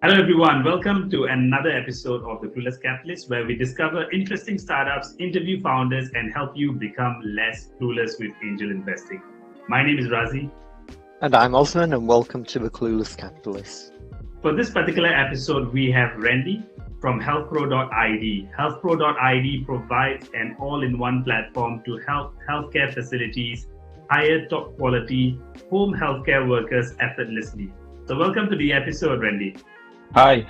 Hello, everyone. Welcome to another episode of the Clueless Capitalist, where we discover interesting startups, interview founders, and help you become less clueless with angel investing. My name is Razi. And I'm Osman, and welcome to the Clueless Capitalist. For this particular episode, we have Rendy from Healthpro ID. Healthpro ID provides an all-in-one platform to help healthcare facilities hire top-quality home healthcare workers effortlessly. So welcome to the episode, Rendy. Hi,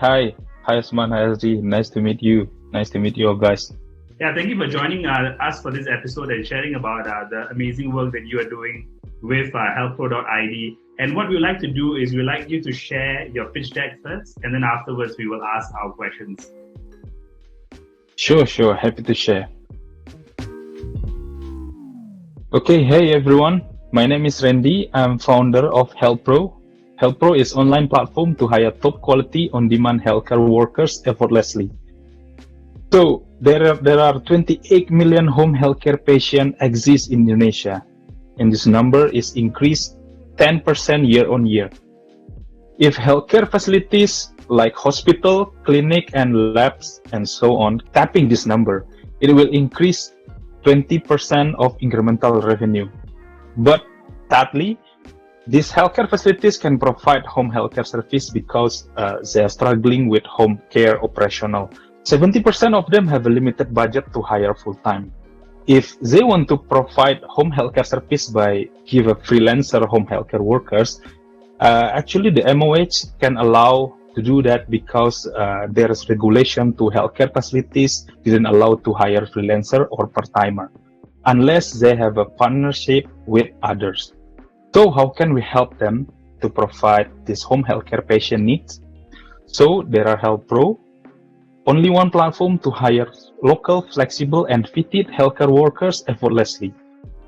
Osman, hi, SD. Nice to meet you. Nice to meet you all, guys. Yeah, thank you for joining us for this episode and sharing about the amazing work that you are doing with Healthpro ID. And what we would like to do is we'd like you to share your pitch deck first, and then afterwards we will ask our questions. Sure. Happy to share. Okay, hey everyone. My name is Rendy. I'm founder of Healthpro. Healthpro is an online platform to hire top quality on-demand healthcare workers effortlessly. So there are 28 million home healthcare patients exist in Indonesia, and this number is increased 10% year on year. If healthcare facilities like hospital, clinic, and labs and so on tapping this number, it will increase 20% of incremental revenue. But sadly, these healthcare facilities can provide home healthcare service because they are struggling with home care operational. 70% of them have a limited budget to hire full-time. If they want to provide home healthcare service by give a freelancer home healthcare workers, actually the MOH can allow to do that because there is regulation to healthcare facilities didn't allow to hire freelancer or part-timer unless they have a partnership with others. So how can we help them to provide this home healthcare patient needs? So there are Healthpro, only one platform to hire local, flexible, and fitted healthcare workers effortlessly.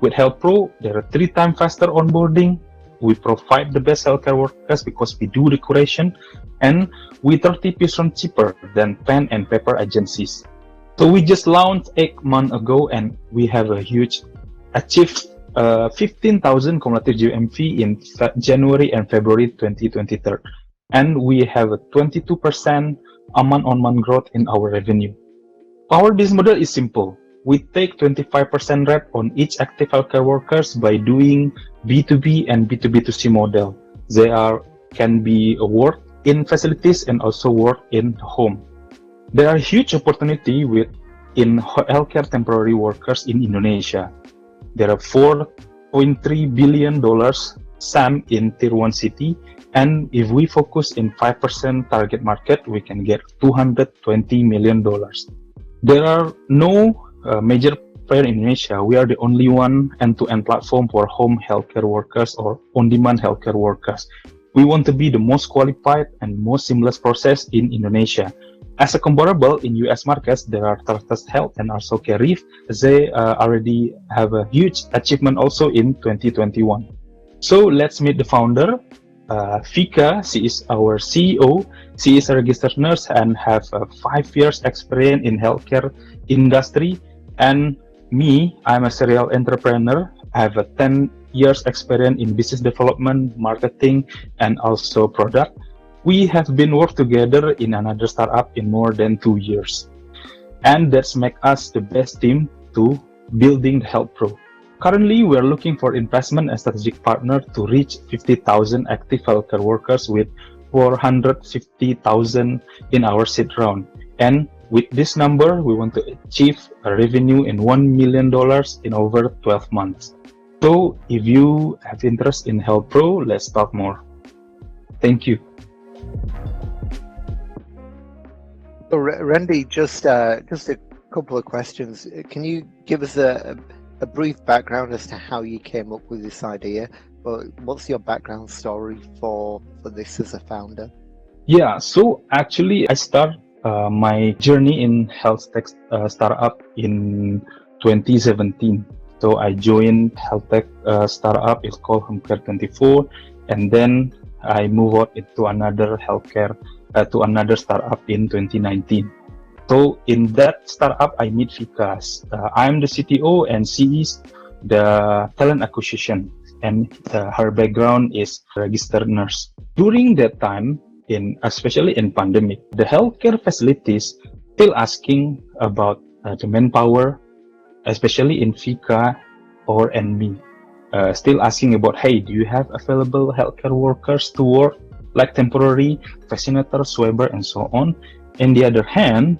With Healthpro, there are 3 times faster onboarding. We provide the best healthcare workers because we do the curation, and we 30% cheaper than pen and paper agencies. So we just launched 8 months ago, and we have a huge achieved 15,000 cumulative GMV in January and February 2023, and we have a 22% month-on-month growth in our revenue. Our business model is simple. We take 25% rate on each active healthcare workers by doing B2B and B2B2C model. They can be work in facilities and also work in home. There are huge opportunity in healthcare temporary workers in Indonesia. There are $4.3 billion SAM in Tier 1 city, and if we focus in 5% target market, we can get $220 million. There are no major player in Indonesia. We are the only one end-to-end platform for home healthcare workers or on-demand healthcare workers. We want to be the most qualified and most seamless process in Indonesia. As a comparable in US markets, there are Trusted Health and also Carif. They already have a huge achievement also in 2021. So let's meet the founder. Vika, she is our CEO. She is a registered nurse and have 5 years experience in healthcare industry. And me, I'm a serial entrepreneur. I have a 10 years experience in business development, marketing, and also product. We have been work together in another startup in more than 2 years. And that's make us the best team to building the Healthpro. Currently, we're looking for investment and strategic partner to reach 50,000 active healthcare workers with 450,000 in our seed round. And with this number, we want to achieve a revenue in $1 million in over 12 months. So if you have interest in Healthpro, let's talk more. Thank you. So, Rendy, just a couple of questions. Can you give us a brief background as to how you came up with this idea? What's your background story for this as a founder? Yeah, so actually I start my journey in health tech startup in 2017. So I joined health tech startup. It's called Homecare24, and then I move on into another healthcare to another startup in 2019. So in that startup, I meet Vika. I'm the CTO and she is the talent acquisition, and her background is registered nurse. During that time, especially in pandemic, the healthcare facilities still asking about the manpower, especially in Fika or NB. Still asking about, hey, do you have available healthcare workers to work, like temporary, vaccinator, swabber, and so on. On the other hand,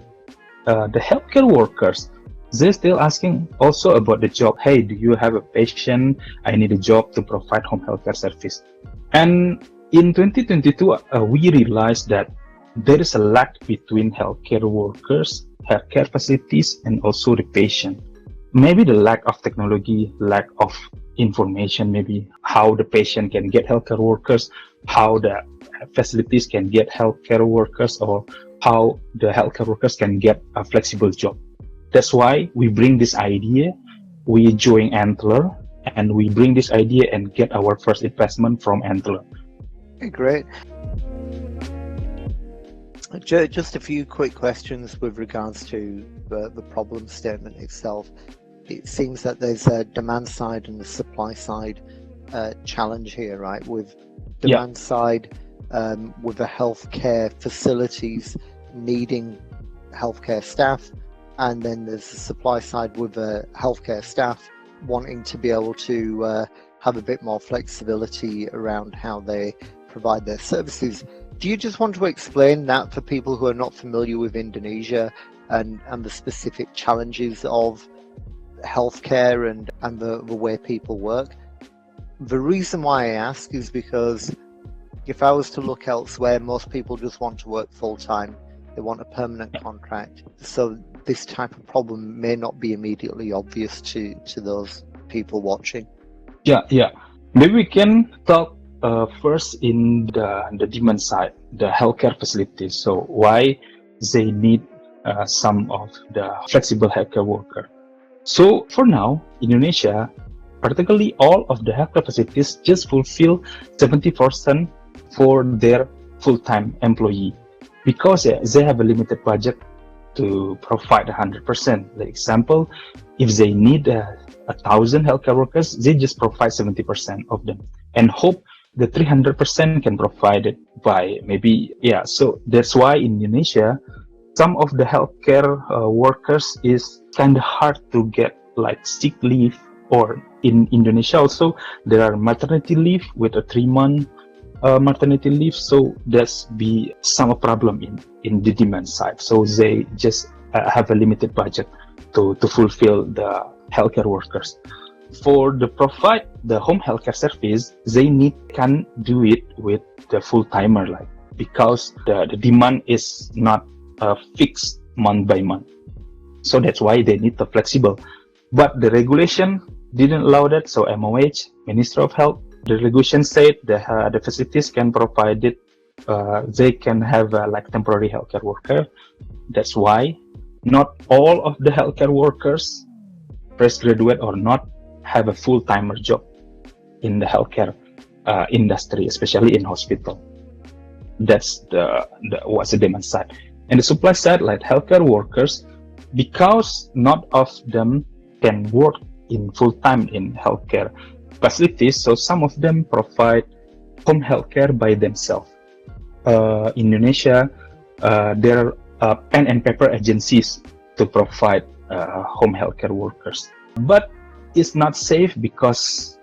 the healthcare workers, they're still asking also about the job. Hey, do you have a patient? I need a job to provide home healthcare service. And in 2022, we realized that there is a lack between healthcare workers, healthcare facilities, and also the patient. Maybe the lack of technology, lack of information, maybe how the patient can get healthcare workers, how the facilities can get healthcare workers, or how the healthcare workers can get a flexible job. That's why we bring this idea, we join Antler, and we bring this idea and get our first investment from Antler. Okay, great. Just a few quick questions with regards to the problem statement itself. It seems that there's a demand side and a supply side challenge here, right? With demand side, with the healthcare facilities needing healthcare staff, and then there's the supply side with the healthcare staff wanting to be able to have a bit more flexibility around how they provide their services. Do you just want to explain that for people who are not familiar with Indonesia and the specific challenges of healthcare and the way people work? The reason why I ask is because if I was to look elsewhere, most people just want to work full-time. They want a permanent contract. So this type of problem may not be immediately obvious to those people watching. Yeah. Maybe we can talk first in the demand side, the healthcare facilities. So why they need some of the flexible healthcare worker. So for now, Indonesia, particularly all of the healthcare facilities just fulfill 70% for their full-time employee because they have a limited budget to provide 100%. For example, if they need 1,000 healthcare workers, they just provide 70% of them and hope the 300% can provide it by maybe, so that's why in Indonesia, some of the healthcare workers is kind of hard to get like sick leave, or in Indonesia also there are maternity leave with a 3-month maternity leave, so that's be some problem in the demand side. So they just have a limited budget to fulfill the healthcare workers. For the provide the home healthcare service, they can do it with the full-timer, like because the demand is not fixed month by month. So that's why they need the flexible. But the regulation didn't allow that. So MOH, Ministry of Health, the regulation said the facilities can provide it. They can have like temporary healthcare worker. That's why not all of the healthcare workers, fresh graduate or not, have a full-timer job in the healthcare industry, especially in hospital. That's what's the demand side. And the supply side, like healthcare workers, because not of them can work in full-time in healthcare facilities, so some of them provide home healthcare by themselves. Indonesia, there are pen and paper agencies to provide home healthcare workers. But it's not safe because,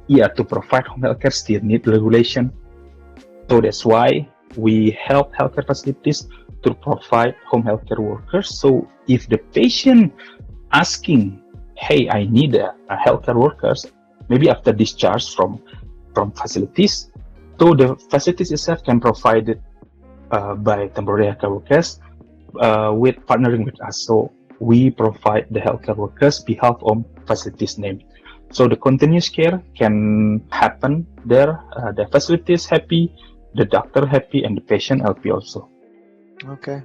to provide home healthcare still need regulation. So that's why we help healthcare facilities to provide home healthcare workers. So if the patient asking, hey, I need a healthcare workers, maybe after discharge from facilities, so the facilities itself can provide it by temporary healthcare workers with partnering with us. So we provide the healthcare workers behalf of facilities name. So the continuous care can happen there. The facilities happy, the doctor happy, and the patient happy also. Okay.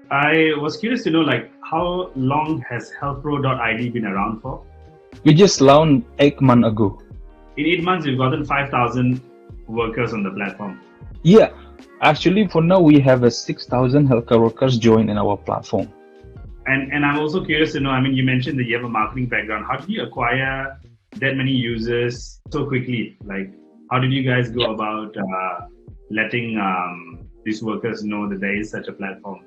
I was curious to know, like, how long has Healthpro ID been around for? We just launched 8 months ago. In 8 months, we've gotten 5,000 workers on the platform. Yeah, actually, for now, we have 6,000 healthcare workers join in our platform. And I'm also curious to know, I mean, you mentioned that you have a marketing background. How did you acquire that many users so quickly? Like, How did you guys go about letting these workers know that there is such a platform?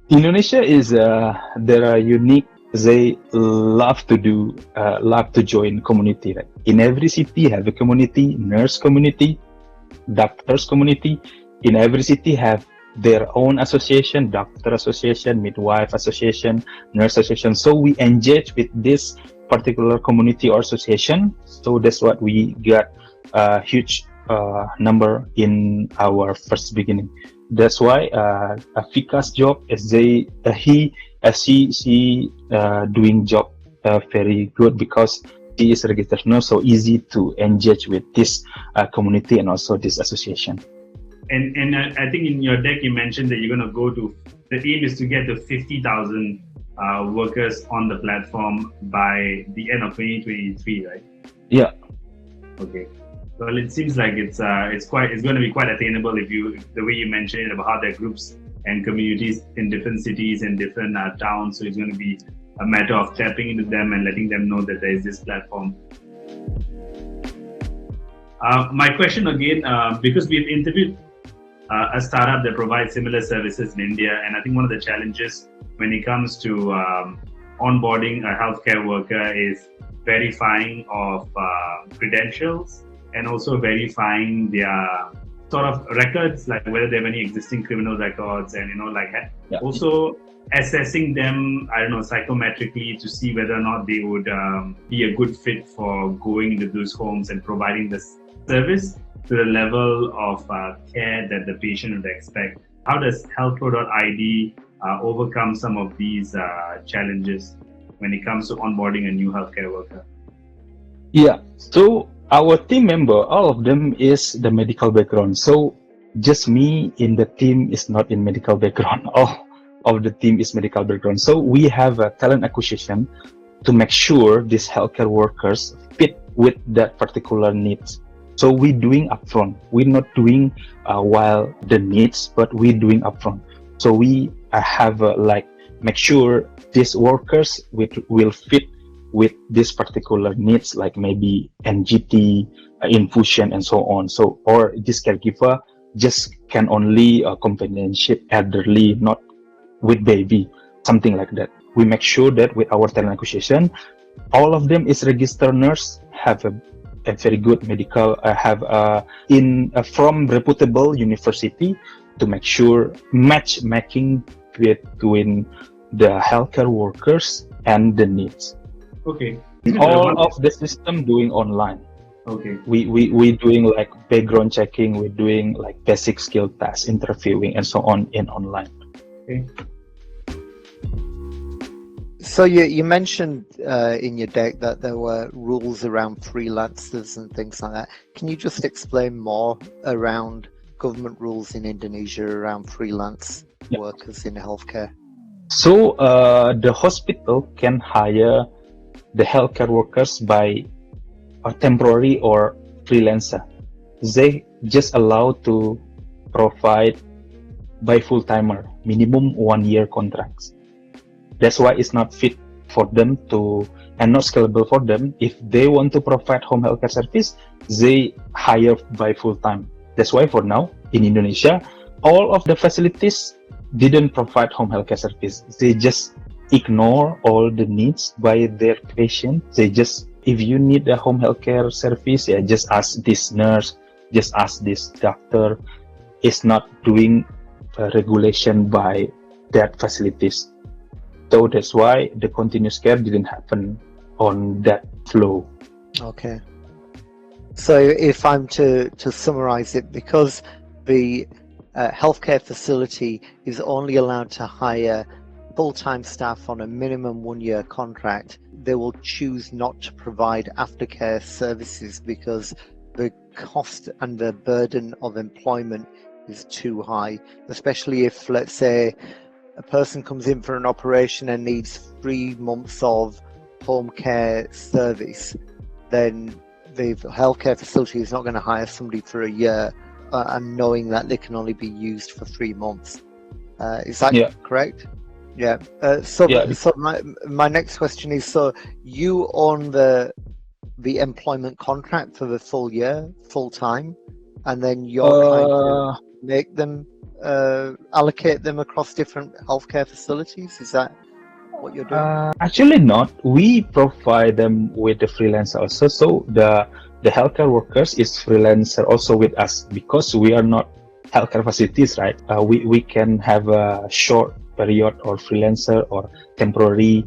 Indonesia is there are unique. They love to join community. Right? In every city have a community, nurse community, doctors community. In every city have their own association, doctor association, midwife association, nurse association. So we engage with this particular community or association. So that's what we got a huge number in our first beginning. That's why Fika's job is she doing job very good because she is a registered nurse, so easy to engage with this community and also this association. And I think in your deck you mentioned that you're going to go to, the aim is to get to 50,000 workers on the platform by the end of 2023, right? Yeah. Okay. Well, it seems like it's going to be quite attainable the way you mentioned it about how there are groups and communities in different cities and different towns. So it's going to be a matter of tapping into them and letting them know that there is this platform. My question again, because we've interviewed a startup that provides similar services in India, and I think one of the challenges when it comes to onboarding a healthcare worker is verifying of credentials and also verifying their sort of records, like whether they have any existing criminal records, and also assessing them, psychometrically to see whether or not they would be a good fit for going into those homes and providing this service to the level of care that the patient would expect. How does Healthpro ID overcome some of these challenges when it comes to onboarding a new healthcare worker? Yeah, so our team member, all of them is the medical background. So just me in the team is not in medical background. All of the team is medical background. So we have a talent acquisition to make sure these healthcare workers fit with that particular needs. So we're doing upfront. We're not doing while the needs, but we're doing upfront. So we have make sure these workers will fit with this particular needs, like maybe NGT, infusion, and so on. So, or this caregiver just can only companionship elderly, not with baby, something like that. We make sure that with our talent acquisition, all of them is registered nurse, have a very good medical, from reputable university to make sure matchmaking between the healthcare workers and the needs. Okay. All of the system doing online. Okay. We doing like background checking, we're doing like basic skill tests, interviewing, and so on in online. Okay. So you mentioned in your deck that there were rules around freelancers and things like that. Can you just explain more around government rules in Indonesia around freelance workers in healthcare? So the hospital can hire the healthcare workers by a temporary or freelancer. They just allowed to provide by full-timer, minimum 1 year contracts. That's why it's not fit for them to, and not scalable for them. If they want to provide home healthcare service, they hire by full-time. That's why for now, in Indonesia, all of the facilities didn't provide home healthcare service. They just ignore all the needs by their patient. They just, if you need a home healthcare service, just ask this nurse, just ask this doctor. It's not doing regulation by that facilities. So that's why the continuous care didn't happen on that flow. Okay. So if I'm to summarize it, because the healthcare facility is only allowed to hire full-time staff on a minimum 1 year contract, they will choose not to provide aftercare services because the cost and the burden of employment is too high, especially if, let's say, a person comes in for an operation and needs 3 months of home care service, then the healthcare facility is not going to hire somebody for a year and knowing that they can only be used for 3 months. Is that correct? Yeah. So my next question is, so you own the the employment contract for the full year, full time, and then you're trying to make them allocate them across different healthcare facilities? Is that what you're doing? Actually not. We provide them with the freelancer also. So the healthcare workers is freelancer also with us, because we are not healthcare facilities, right? We can have a short period or freelancer or temporary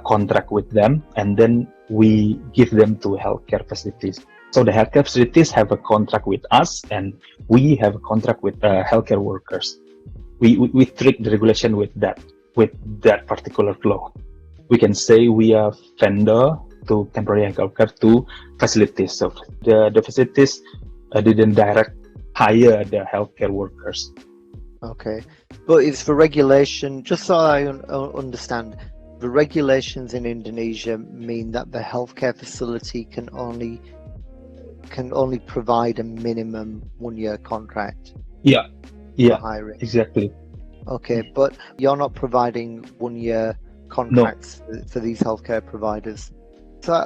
contract with them, and then we give them to healthcare facilities. So the healthcare facilities have a contract with us, and we have a contract with healthcare workers. We treat the regulation with that particular law. We can say we are vendor to temporary healthcare to facilities. So the facilities didn't direct hire the healthcare workers. Okay, but it's the regulation, just so I understand, the regulations in Indonesia mean that the healthcare facility can only provide a minimum 1-year contract. Yeah, hiring. exactly. Okay, but you're not providing 1-year contracts for these healthcare providers. So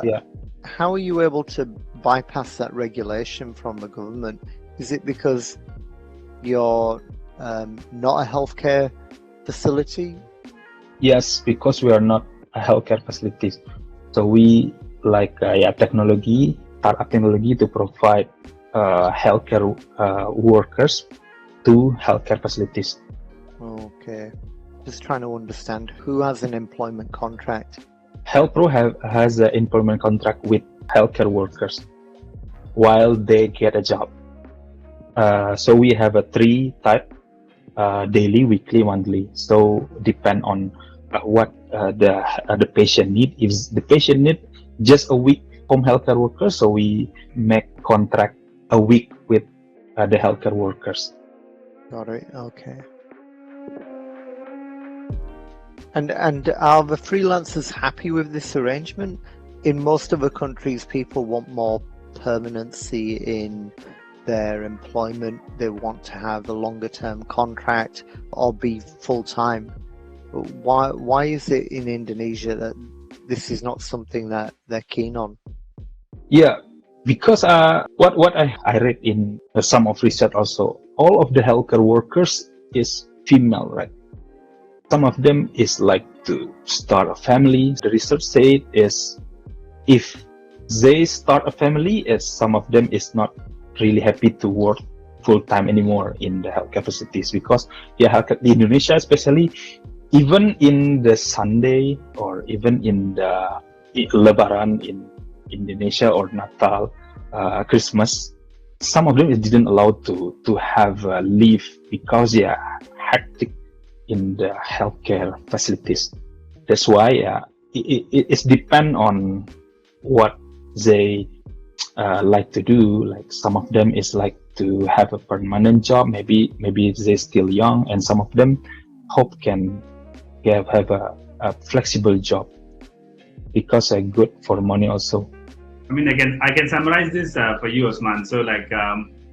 how are you able to bypass that regulation from the government? Is it because you're not a healthcare facility? Yes, because we are not a healthcare facilities. So we like technology, startup technology to provide healthcare workers to healthcare facilities. Okay, just trying to understand who has an employment contract. Healthpro has an employment contract with healthcare workers while they get a job. So we have a 3 type: daily, weekly, monthly. So depend on what the patient need. If the patient need just a week from healthcare workers, so we make contract a week with the healthcare workers. Got it. Okay. And are the freelancers happy with this arrangement? In most of the countries, people want more permanency in their employment. They want to have a longer term contract or be full time. Why is it in Indonesia that this is not something that they're keen on? Yeah, because what I read in some of research also, all of the healthcare workers is female, right? Some of them is like to start a family. The research said is if they start a family, as some of them is not really happy to work full time anymore in the healthcare facilities, because healthcare in Indonesia especially, even in the Sunday or even in the Lebaran in Indonesia or Natal, Christmas, some of them didn't allow to have leave because hectic in the healthcare facilities. That's why it's depend on what they like to do. Like some of them is like to have a permanent job. Maybe they're still young, and some of them hope can have a flexible job because good for money also. I mean, I can summarize this for you, Osman. So like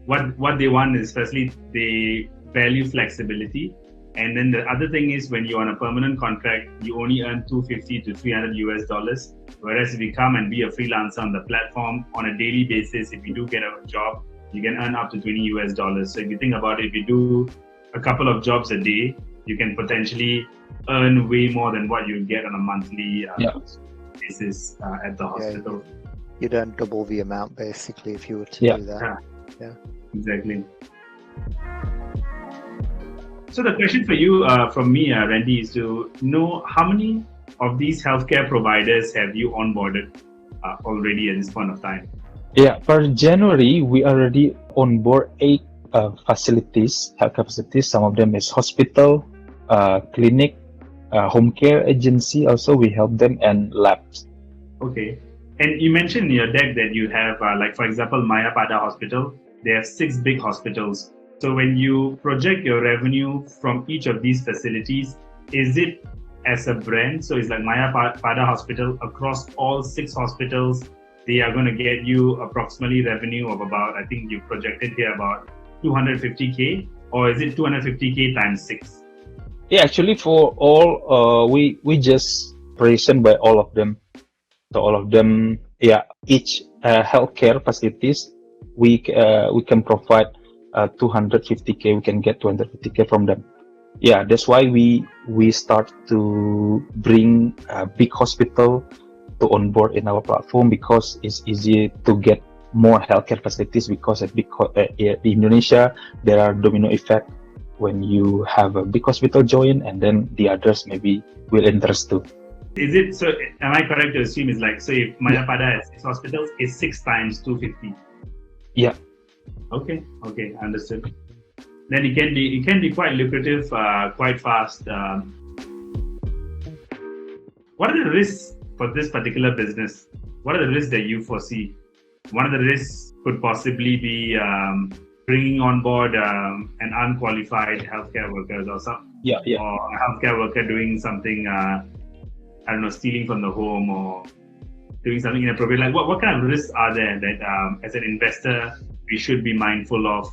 what they want is, firstly, they value flexibility. And then the other thing is, when you're on a permanent contract, you only earn $250 to $300. Whereas if you come and be a freelancer on the platform on a daily basis, if you do get a job, you can earn up to $20. So if you think about it, if you do a couple of jobs a day, you can potentially earn way more than what you get on a monthly basis at the hospital. You'd earn double the amount basically if you were to do that. Yeah, exactly. So the question for you from me, Rendy, is to know how many of these healthcare providers have you onboarded already at this point of time? Yeah, per January, we already onboard 8 facilities, healthcare facilities. Some of them is hospital, clinic, home care agency. Also, we help them, and labs. Okay. And you mentioned in your deck that you have, like for example, Mayapada Hospital. They have 6 big hospitals. So when you project your revenue from each of these facilities, is it as a brand? So it's like Mayapada Hospital across all 6 hospitals, they are going to get you approximately revenue of about, I think you projected here about 250K, or is it 250K times 6? Yeah, actually for all, we just present by all of them. So all of them each healthcare facilities, we can provide 250k. We can get 250k from them. Yeah, that's why we start to bring a big hospital to onboard in our platform, because it's easy to get more healthcare facilities, because in Indonesia there are domino effect. When you have a big hospital join, and then the others maybe will interest too. Is it so? Am I correct to assume it's like, so if Mayapada has 6 hospitals, it's 6 times 250? Yeah. Okay, understood. Then it can be quite lucrative, quite fast. What are the risks for this particular business? What are the risks that you foresee? One of the risks could possibly be bringing on board an unqualified healthcare workers, or or a healthcare worker doing something, I don't know, stealing from the home or doing something inappropriate. Like what kind of risks are there that as an investor we should be mindful of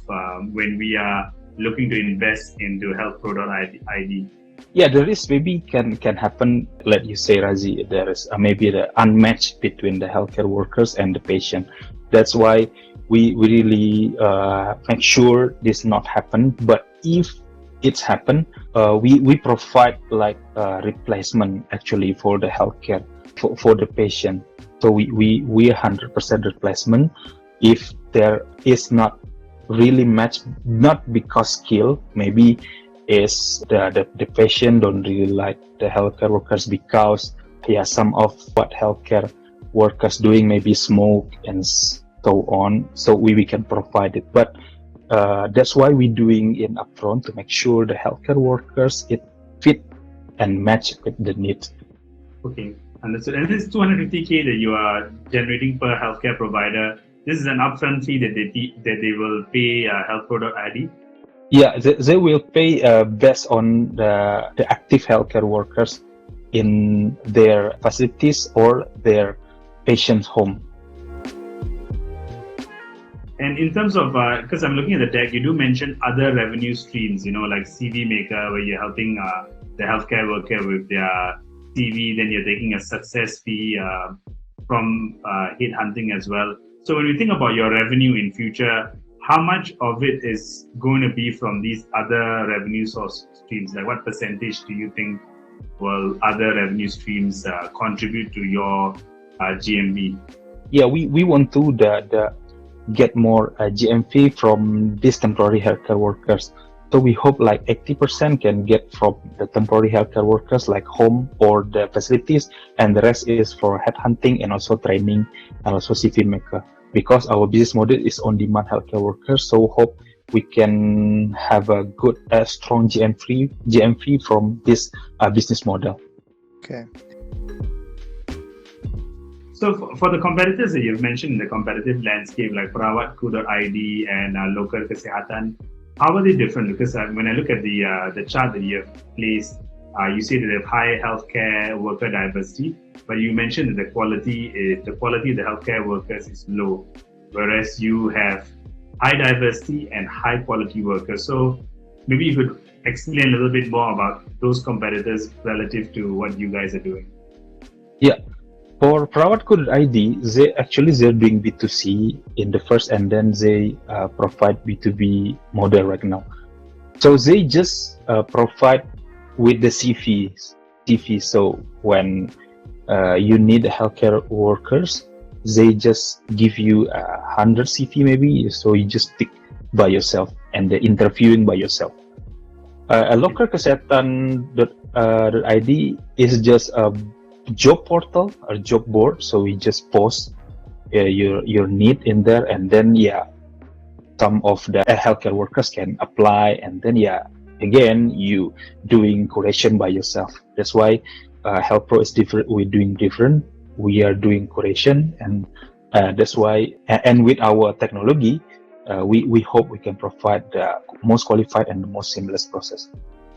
when we are looking to invest into Healthpro ID? Yeah, the risk maybe can happen. Let you say, Razi, there is maybe the unmatch between the healthcare workers and the patient. That's why we really make sure this not happen. But if it's happened, we provide like a replacement actually for the healthcare for the patient. So we 100% replacement if there is not really match, not because skill, maybe is the patient don't really like the healthcare workers, because some of what healthcare workers doing maybe smoke and so on. So we can provide it, but that's why we're doing in upfront to make sure the healthcare workers it fit and match with the needs. Okay, understood. And this 250k that you are generating per healthcare provider, this is an upfront fee that they will pay Healthpro ID? Yeah, they will pay based on the active healthcare workers in their facilities or their patient's home. And in terms of, because I'm looking at the deck, you do mention other revenue streams, like CV maker, where you're helping the healthcare worker with their CV, then you're taking a success fee from hit hunting as well. So when we think about your revenue in future, how much of it is going to be from these other revenue source streams? Like what percentage do you think will other revenue streams contribute to your GMV? Yeah, we want to get more GMV from these temporary healthcare workers. So we hope like 80% can get from the temporary healthcare workers, like home or the facilities, and the rest is for headhunting and also training and also CV maker. Because our business model is on-demand healthcare workers, so hope we can have a good, strong GMV from this business model. Okay. So for the competitors that you've mentioned in the competitive landscape, like Perawatku ID and Local Kesehatan, how are they different? Because when I look at the chart that you have placed, you say that they have high healthcare worker diversity, but you mentioned that the quality of the healthcare workers is low, whereas you have high diversity and high quality workers. So maybe you could explain a little bit more about those competitors relative to what you guys are doing. Yeah. For Perawatku ID, they're doing B2C in the first, and then they provide B2B model right now. So they just provide with the CV. So when you need healthcare workers, they just give you 100 CV maybe. So you just pick by yourself and the interviewing by yourself. A Local Kesehatan ID is just a job portal or job board, so we just post your need in there, and then some of the healthcare workers can apply, and then again you doing curation by yourself. That's why Healthpro is different. We're doing different. We are doing curation, and that's why, and with our technology, we hope we can provide the most qualified and the most seamless process.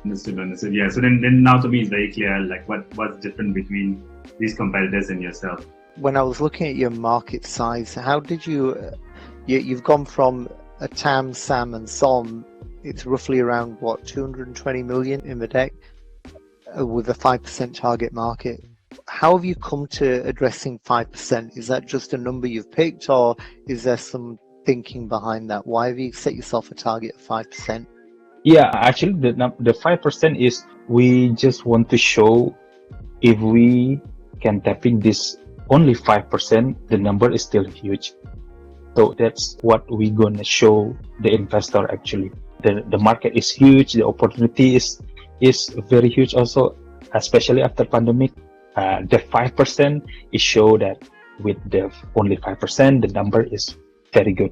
Understood. Yeah. So then now to me it's very clear, like what's different between these competitors and yourself. When I was looking at your market size, how did you've gone from a TAM, SAM and SOM, it's roughly around 220 million in the deck with a 5% target market. how have you come to addressing 5%? Is that just a number you've picked, or is there some thinking behind that? Why have you set yourself a target of 5%? Yeah, actually, the 5% is we just want to show if we can tapping this only 5%, the number is still huge. So that's what we're gonna show the investor actually. The market is huge, the opportunity is very huge also, especially after pandemic. The 5% is show that with the only 5%, the number is very good.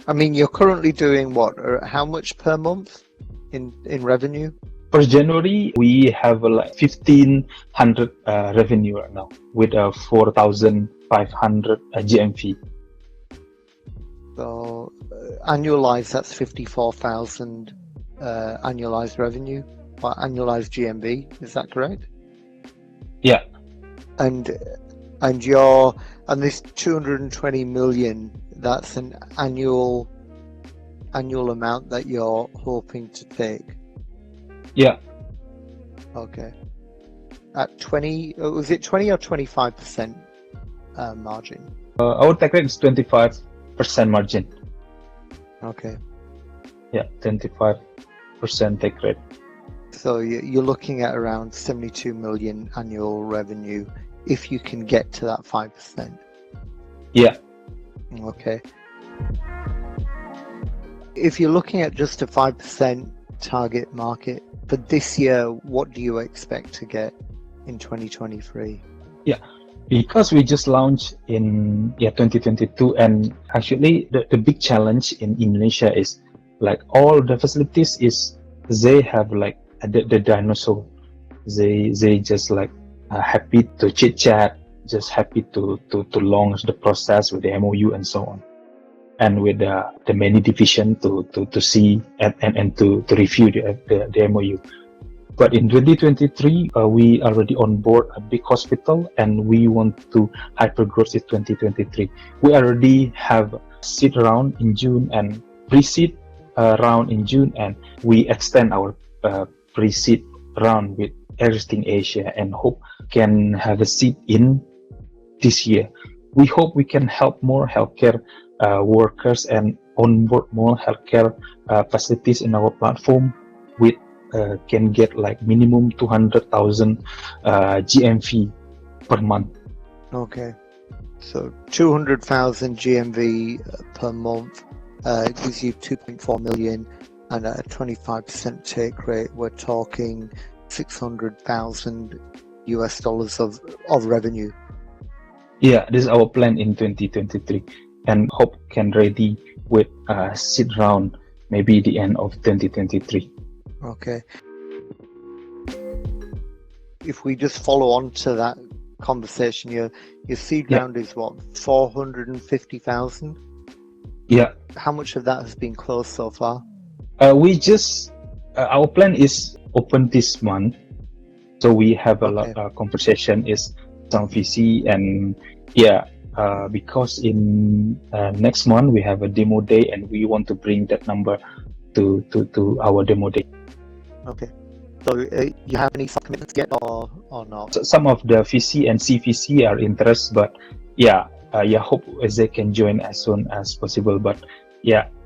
I mean, you're currently doing what? How much per month in revenue? For January, we have like 1,500 revenue right now with 4,500 GMV. So annualized, that's 54,000 annualized revenue or annualized GMV. Is that correct? Yeah. And this 220 million. That's an annual amount that you're hoping to take. Yeah. Okay. At 20, was it 20 or 25% margin? Our take rate is 25% margin. Okay. Yeah, 25% take rate. So you're looking at around 72 million annual revenue if you can get to that 5%. Yeah. Okay. If you're looking at just a 5% target market for this year, what do you expect to get in 2023? Yeah, because we just launched in 2022, and actually the big challenge in Indonesia is like all the facilities is they have like the dinosaur. They just like happy to chit chat, just happy to launch the process with the MOU and so on, and with the many division to see and to review the MOU. But in 2023, we already on board a big hospital, and we want to hypergrowth in 2023. We already have seed round in June and pre-seed round in June, and we extend our pre-seed round with Everything Asia, and hope can have a seed in this year. We hope we can help more healthcare workers and onboard more healthcare facilities in our platform with can get like minimum 200,000 GMV per month. Okay, so 200,000 GMV per month gives you 2.4 million, and at a 25% take rate, we're talking $600,000 of revenue. Yeah, this is our plan in 2023, and hope can ready with seed round maybe the end of 2023. Okay. If we just follow on to that conversation, your seed round is what, 450,000? Yeah. How much of that has been closed so far? We just our plan is open this month, so we have a lot of conversation is some VC, and because in next month we have a demo day, and we want to bring that number to our demo day. Okay. So you have any commitments yet or not? So some of the VC and CVC are interested, but hope they can join as soon as possible. But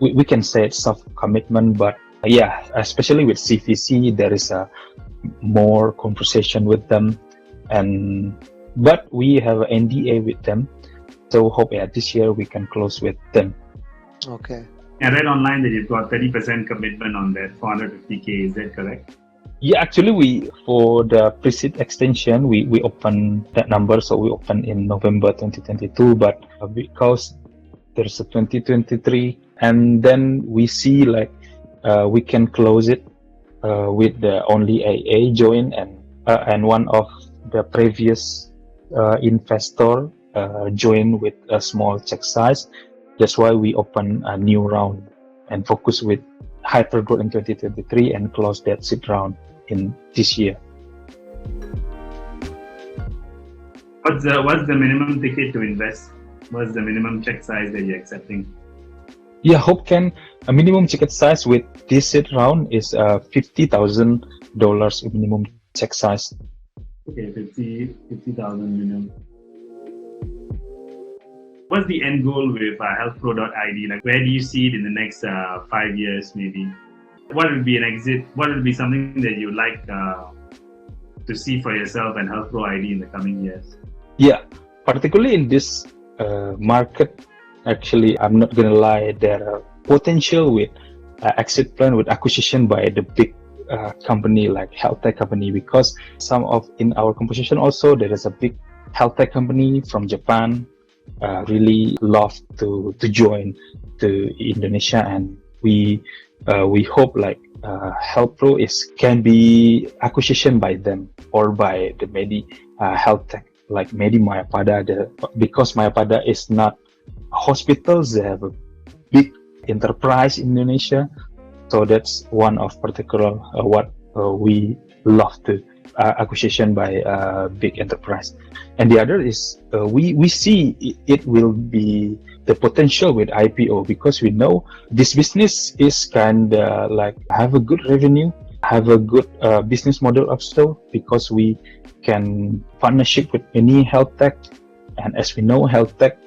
we can say soft commitment, but especially with CVC, there is a more conversation with them, but we have an NDA with them, so hope this year we can close with them. Okay. I read online that you've got 30% commitment on that 450K. Is that correct? Yeah, actually, we for the pre-seed extension, we open that number, so we open in November 2022. But because there's a 2023, and then we see like we can close it with the only AA join, and one of the previous investor join with a small check size. That's why we open a new round and focus with hypergrowth in 2023 and close that seed round in this year. What's the minimum ticket to invest? What's the minimum check size that you're accepting? Yeah, hope can a minimum ticket size with this seed round is $50,000 minimum check size. Okay, 50,000 minimum. What's the end goal with Healthpro.id? Like, where do you see it in the next 5 years, maybe? What would be an exit? What would be something that you'd like to see for yourself and Healthpro ID in the coming years? Yeah, particularly in this market, actually, I'm not gonna lie, there are potential with exit plan with acquisition by the big company like health tech company, because some of in our composition also there is a big health tech company from Japan really love to join to Indonesia, and we hope like Healthpro can be acquisition by them or by the health tech like Mayapada, because Mayapada is not hospitals, they have a big enterprise in Indonesia. So that's one of particular what we love to acquisition by big enterprise. And the other is we see it will be the potential with IPO, because we know this business is kind of like have a good revenue, have a good business model also, because we can partnership with any health tech. And as we know, health tech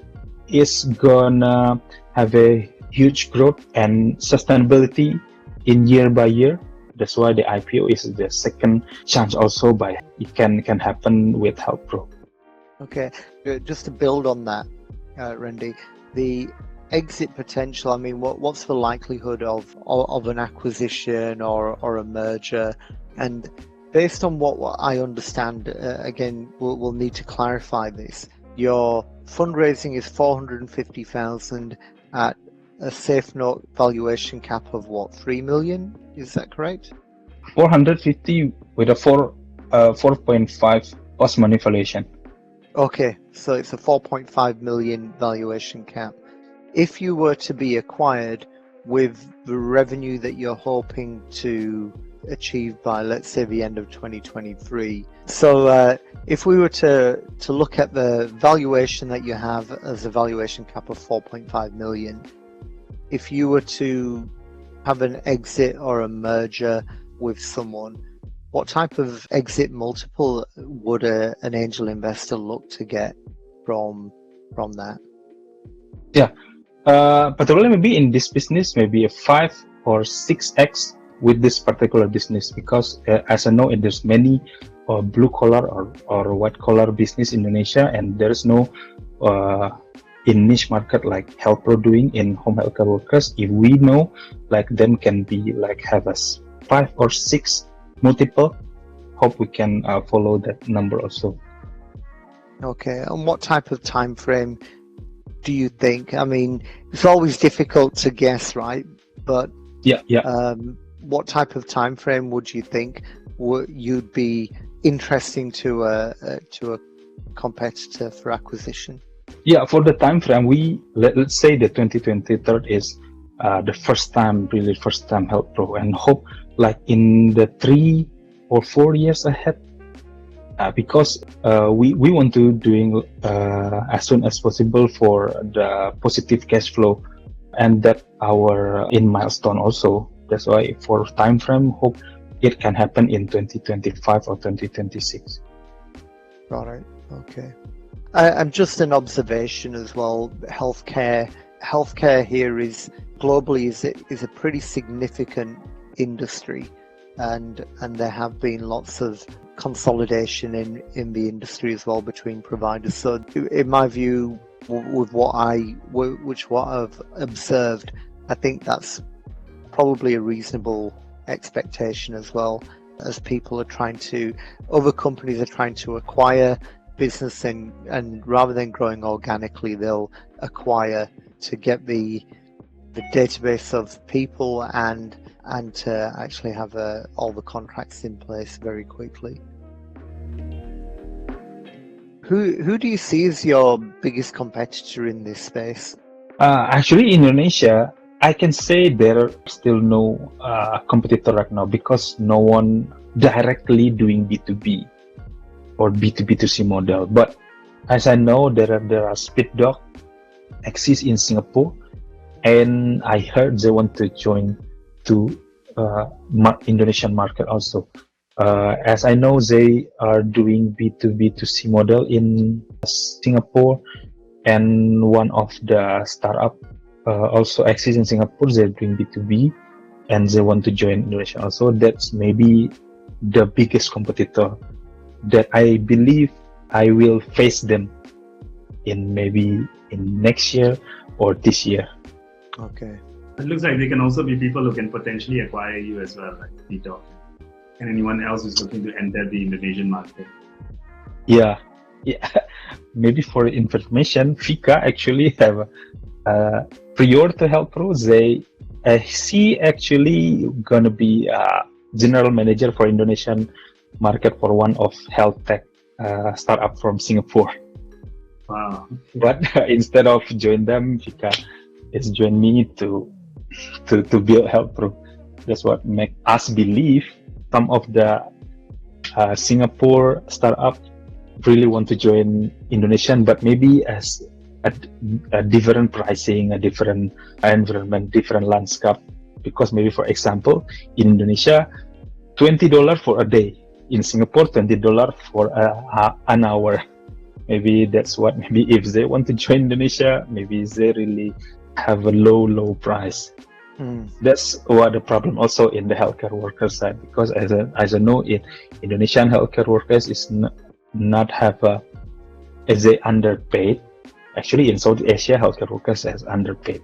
is gonna have a huge growth and sustainability in year by year. That's why the IPO is the second chance also by it can happen with Healthpro. Okay, just to build on that, Rendy, the exit potential. I mean, what's the likelihood of an acquisition or a merger? And based on what I understand, again, we'll need to clarify this. Your fundraising is 450,000 at a safe note valuation cap of what, 3 million? Is that correct? 450 with a 4.5 post money valuation. Okay, so it's a 4.5 million valuation cap. If you were to be acquired with the revenue that you're hoping to achieve by, let's say, the end of 2023. So if we were to look at the valuation that you have as a valuation cap of 4.5 million, if you were to have an exit or a merger with someone, what type of exit multiple would an angel investor look to get from that? Yeah, particularly maybe in this business, maybe a 5 or 6x with this particular business, because as I know, there's many blue collar or white collar business in Indonesia, and there's no in niche market like Healthpro doing in home healthcare workers. If we know, like them can be like have a 5 or 6 multiple, hope we can follow that number also. Okay, and what type of time frame do you think? I mean, it's always difficult to guess, right? But what type of time frame would you think you'd be interesting to a competitor for acquisition? Yeah, for the time frame, let's say the 2023 is the first time Healthpro, and hope like in the 3 or 4 years ahead, because we want to doing as soon as possible for the positive cash flow, and that our in milestone also. That's why for time frame, hope it can happen in 2025 or 2026. Got it. Okay. And just an observation as well. Healthcare here is globally is a pretty significant industry, and there have been lots of consolidation in the industry as well between providers. So in my view, with what I've observed, I think that's probably a reasonable expectation as well, as other companies are trying to acquire business, and rather than growing organically, they'll acquire to get the database of people and to actually have all the contracts in place very quickly. Who do you see as your biggest competitor in this space? Actually, in Indonesia, I can say there are still no competitor right now, because no one directly doing B2B or B2B2C model. But as I know, there are SpeedDoc exists in Singapore, and I heard they want to join to Indonesian market also. As I know, they are doing B2B2C model in Singapore, and one of the startup also exists in Singapore. They're doing B2B, and they want to join Indonesia also. That's maybe the biggest competitor that I believe I will face them in maybe in next year or this year. Okay. It looks like there can also be people who can potentially acquire you as well, like Tito, and anyone else who's looking to enter the Indonesian market. Yeah. Maybe for information, Fika actually have a prior to Healthpro. She actually gonna be a general manager for Indonesian market for one of health tech startup from Singapore. Wow. But instead of join them, Fika is join me to build Healthpro. That's what make us believe some of the Singapore startup really want to join Indonesian, but maybe as a different pricing, a different environment, different landscape. Because maybe, for example, in Indonesia, $20 for a day. In Singapore, $20 for an hour. Maybe that's what. Maybe if they want to join Indonesia, maybe they really have a low price. That's what the problem also in the healthcare worker side, because as I know, in Indonesian healthcare workers is not have as they underpaid. Actually, in South Asia, healthcare workers is underpaid.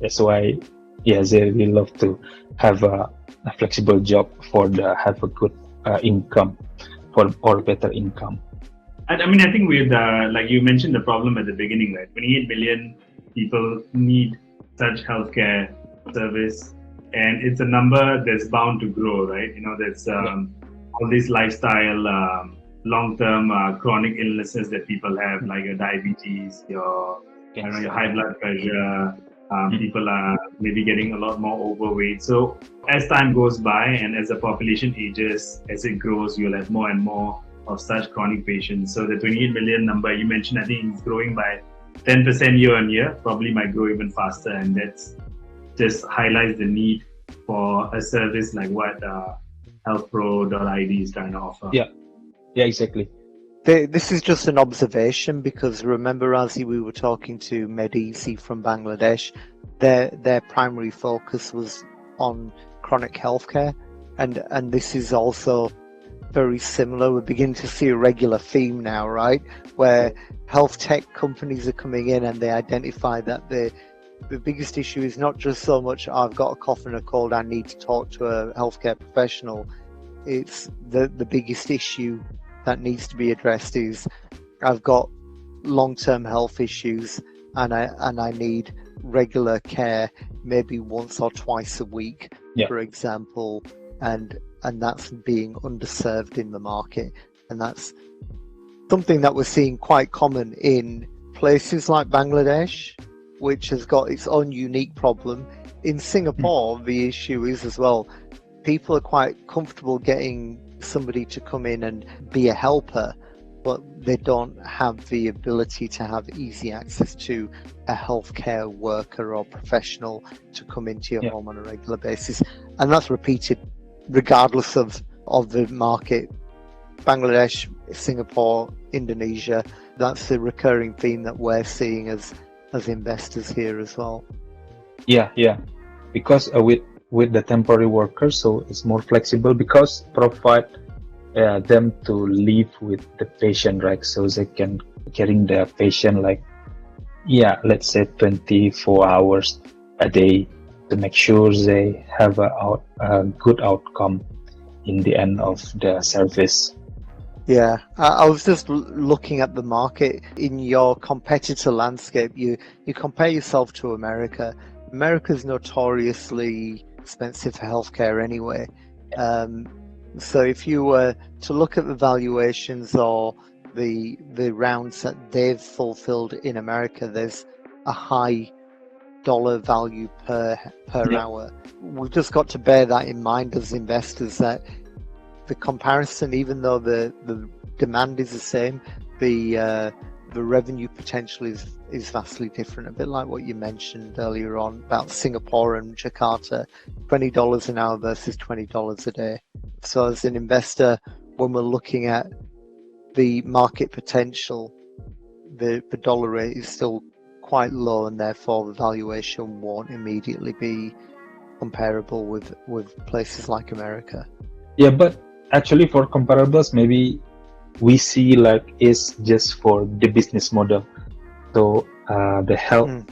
That's why, yeah, they really love to have a flexible job have a good income or better income. I mean, I think with like you mentioned the problem at the beginning, right? 28 million people need such healthcare service, and it's a number that's bound to grow, right? You know, there's all these lifestyle, long-term chronic illnesses that people have, like your diabetes, your high blood pressure. People are maybe getting a lot more overweight. So as time goes by and as the population ages, as it grows, you'll have more and more of such chronic patients. So the 28 million number you mentioned, I think it's growing by 10% year on year, probably might grow even faster. And that's just highlights the need for a service like what Healthpro.id is trying to offer. Yeah, exactly. This is just an observation, because remember, Razi, we were talking to Medisi from Bangladesh. Their primary focus was on chronic healthcare, and this is also very similar. We're beginning to see a regular theme now, right, where health tech companies are coming in and they identify that the biggest issue is not just so much I've got a cough and a cold, I need to talk to a healthcare professional. It's the biggest issue that needs to be addressed is I've got long-term health issues and I need regular care, maybe once or twice a week, for example, and that's being underserved in the market. And that's something that we're seeing quite common in places like Bangladesh, which has got its own unique problem. In Singapore, the issue is as well, people are quite comfortable getting somebody to come in and be a helper, but they don't have the ability to have easy access to a healthcare worker or professional to come into your home on a regular basis. And that's repeated regardless of the market. Bangladesh, Singapore, Indonesia, that's the recurring theme that we're seeing as investors here as well. Yeah, because with the temporary workers, so it's more flexible, because provide them to live with the patient, right? So they can carrying the patient like, let's say 24 hours a day to make sure they have a good outcome in the end of the service. Yeah, I was just looking at the market. In your competitor landscape, you compare yourself to America. America's notoriously expensive for healthcare anyway. So if you were to look at the valuations or the rounds that they've fulfilled in America, there's a high dollar value per hour. We've just got to bear that in mind as investors, that the comparison, even though the demand is the same, the revenue potential is vastly different. A bit like what you mentioned earlier on about Singapore and Jakarta, $20 an hour versus $20 a day. So as an investor, when we're looking at the market potential, the dollar rate is still quite low, and therefore the valuation won't immediately be comparable with places like America. Yeah, but actually for comparables, maybe we see like it's just for the business model. So the health,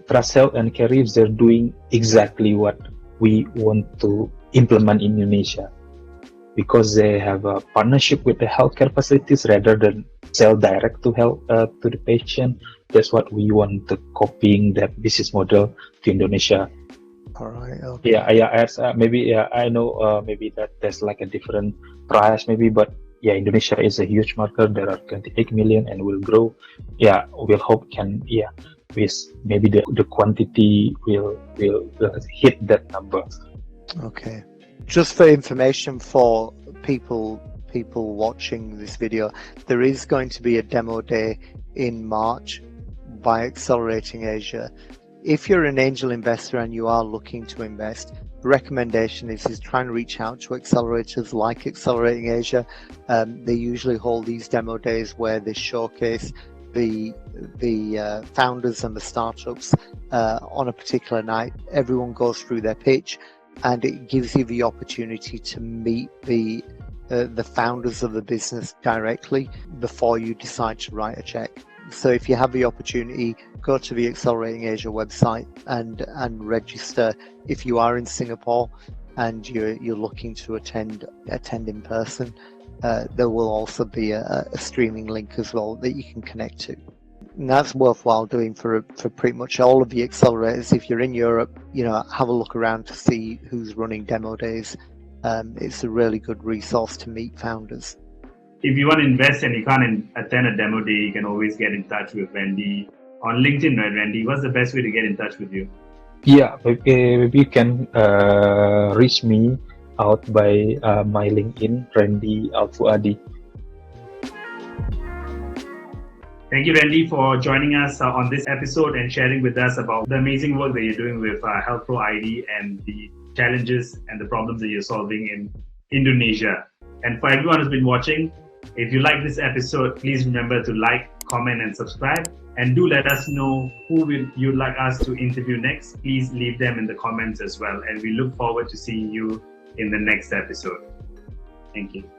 trust health and carriers, they're doing exactly what we want to implement in Indonesia, because they have a partnership with the healthcare facilities rather than sell direct to the patient. That's what we want to copying that business model to Indonesia. All right. Okay. Yeah. I know. Maybe that there's like a different price, maybe, but yeah, Indonesia is a huge market. There are 28 million and will grow. Yeah, we'll hope with maybe the quantity will hit that number. Okay. Just for information for people watching this video, there is going to be a demo day in March by Accelerating Asia. If you're an angel investor and you are looking to invest, the recommendation is try and reach out to accelerators like Accelerating Asia. They usually hold these demo days where they showcase the founders and the startups on a particular night. Everyone goes through their pitch, and it gives you the opportunity to meet the founders of the business directly before you decide to write a check. So if you have the opportunity, go to the Accelerating Asia website and register. If you are in Singapore and you're looking to attend in person, there will also be a streaming link as well that you can connect to. And that's worthwhile doing for pretty much all of the accelerators. If you're in Europe, have a look around to see who's running demo days. It's a really good resource to meet founders. If you want to invest and you can't attend a demo day, you can always get in touch with Rendy on LinkedIn, right, Rendy? What's the best way to get in touch with you? Yeah, maybe you can reach me out by my LinkedIn, Rendy Alfuadi. Thank you, Rendy, for joining us on this episode and sharing with us about the amazing work that you're doing with Healthpro ID and the challenges and the problems that you're solving in Indonesia. And for everyone who's been watching, if you like this episode, please remember to like, comment, and subscribe. And do let us know who you'd like us to interview next. Please leave them in the comments as well. And we look forward to seeing you in the next episode. Thank you.